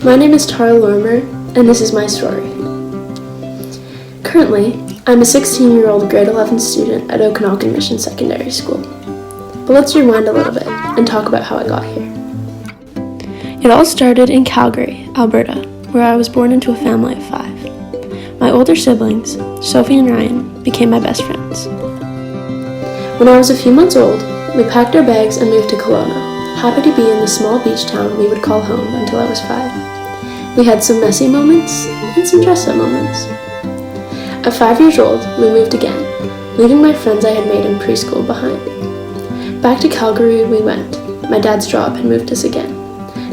My name is Tara Lorimer, and this is my story. Currently, I'm a 16-year-old grade 11 student at Okanagan Mission Secondary School. But let's rewind a little bit and talk about how I got here. It all started in Calgary, Alberta, where I was born into a family of 5. My older siblings, Sophie and Ryan, became my best friends. When I was a few months old, we packed our bags and moved to Kelowna, happy to be in the small beach town we would call home until I was 5. We had some messy moments and some dress-up moments. At 5 years old, we moved again, leaving my friends I had made in preschool behind. Back to Calgary we went. My dad's job had moved us again.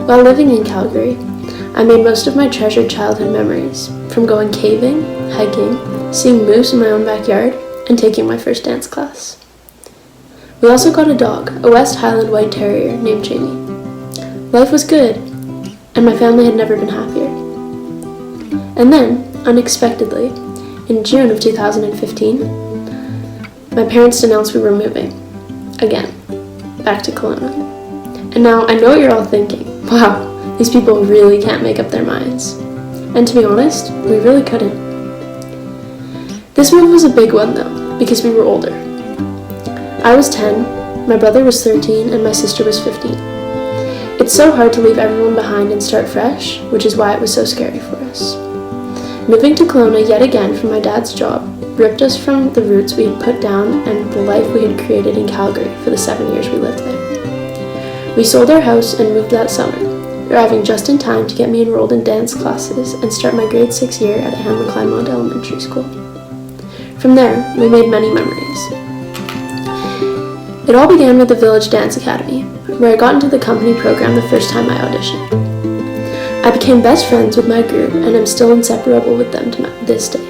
While living in Calgary, I made most of my treasured childhood memories, from going caving, hiking, seeing moose in my own backyard, and taking my first dance class. We also got a dog, a West Highland White Terrier named Jamie. Life was good, and my family had never been happier. And then, unexpectedly, in June of 2015, my parents announced we were moving, again, back to Kelowna. And now I know what you're all thinking, wow, these people really can't make up their minds. And to be honest, we really couldn't. This move was a big one though, because we were older. I was 10, my brother was 13, and my sister was 15. It's so hard to leave everyone behind and start fresh, which is why it was so scary for us. Moving to Kelowna yet again from my dad's job ripped us from the roots we had put down and the life we had created in Calgary for the 7 years we lived there. We sold our house and moved that summer, arriving just in time to get me enrolled in dance classes and start my grade 6 year at Hamlin Kleinmond Elementary School. From there, we made many memories. It all began with the Village Dance Academy, where I got into the company program the first time I auditioned. I became best friends with my group, and I'm still inseparable with them to this day.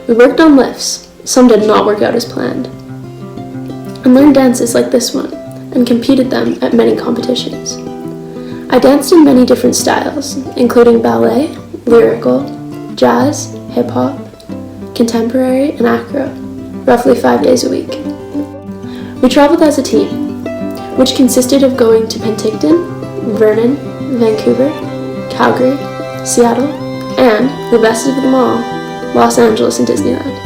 We worked on lifts, some did not work out as planned, and learned dances like this one, and competed them at many competitions. I danced in many different styles, including ballet, lyrical, jazz, hip-hop, contemporary, and acro, roughly 5 days a week. We traveled as a team, which consisted of going to Penticton, Vernon, Vancouver, Calgary, Seattle, and, the best of them all, Los Angeles and Disneyland.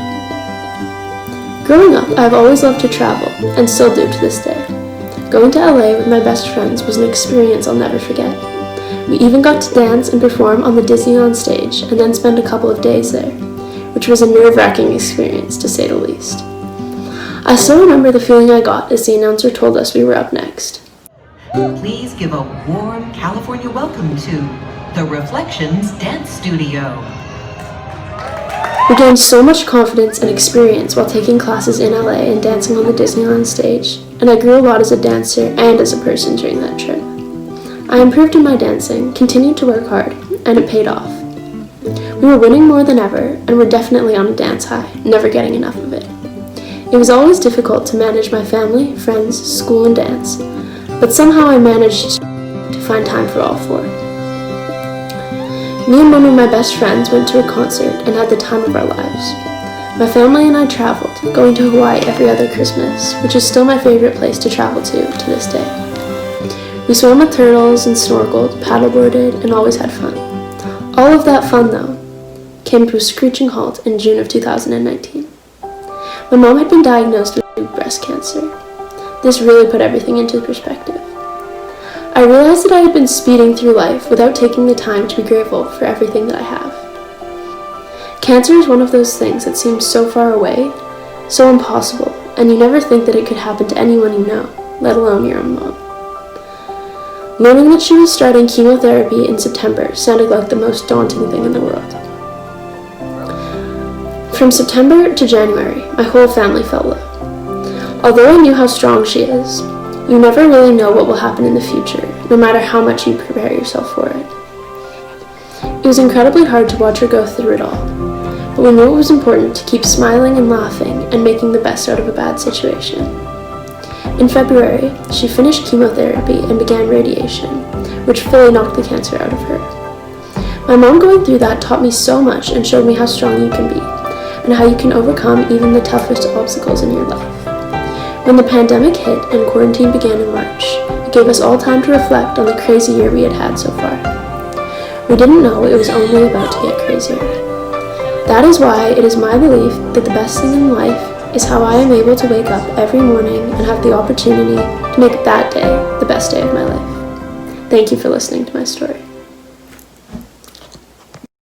Growing up, I've always loved to travel, and still do to this day. Going to LA with my best friends was an experience I'll never forget. We even got to dance and perform on the Disneyland stage, and then spend a couple of days there, which was a nerve-wracking experience, to say the least. I still remember the feeling I got as the announcer told us we were up next. Please give a warm California welcome to the Reflections Dance Studio. We gained so much confidence and experience while taking classes in LA and dancing on the Disneyland stage, and I grew a lot as a dancer and as a person during that trip. I improved in my dancing, continued to work hard, and it paid off. We were winning more than ever, and were definitely on a dance high, never getting enough of it. It was always difficult to manage my family, friends, school, and dance, but somehow I managed to find time for all 4. Me and one of my best friends went to a concert and had the time of our lives. My family and I traveled, going to Hawaii every other Christmas, which is still my favorite place to travel to this day. We swam with turtles and snorkeled, paddleboarded, and always had fun. All of that fun, though, came to a screeching halt in June of 2019. My mom had been diagnosed with breast cancer. This really put everything into perspective. I realized that I had been speeding through life without taking the time to be grateful for everything that I have. Cancer is one of those things that seems so far away, so impossible, and you never think that it could happen to anyone you know, let alone your own mom. Learning that she was starting chemotherapy in September sounded like the most daunting thing in the world. From September to January, my whole family felt low. Although I knew how strong she is, you never really know what will happen in the future, no matter how much you prepare yourself for it. It was incredibly hard to watch her go through it all, but we knew it was important to keep smiling and laughing and making the best out of a bad situation. In February, she finished chemotherapy and began radiation, which fully knocked the cancer out of her. My mom going through that taught me so much and showed me how strong you can be, and how you can overcome even the toughest obstacles in your life. When the pandemic hit and quarantine began in March, it gave us all time to reflect on the crazy year we had had so far. We didn't know it was only about to get crazier. That is why it is my belief that the best thing in life is how I am able to wake up every morning and have the opportunity to make that day the best day of my life. Thank you for listening to my story.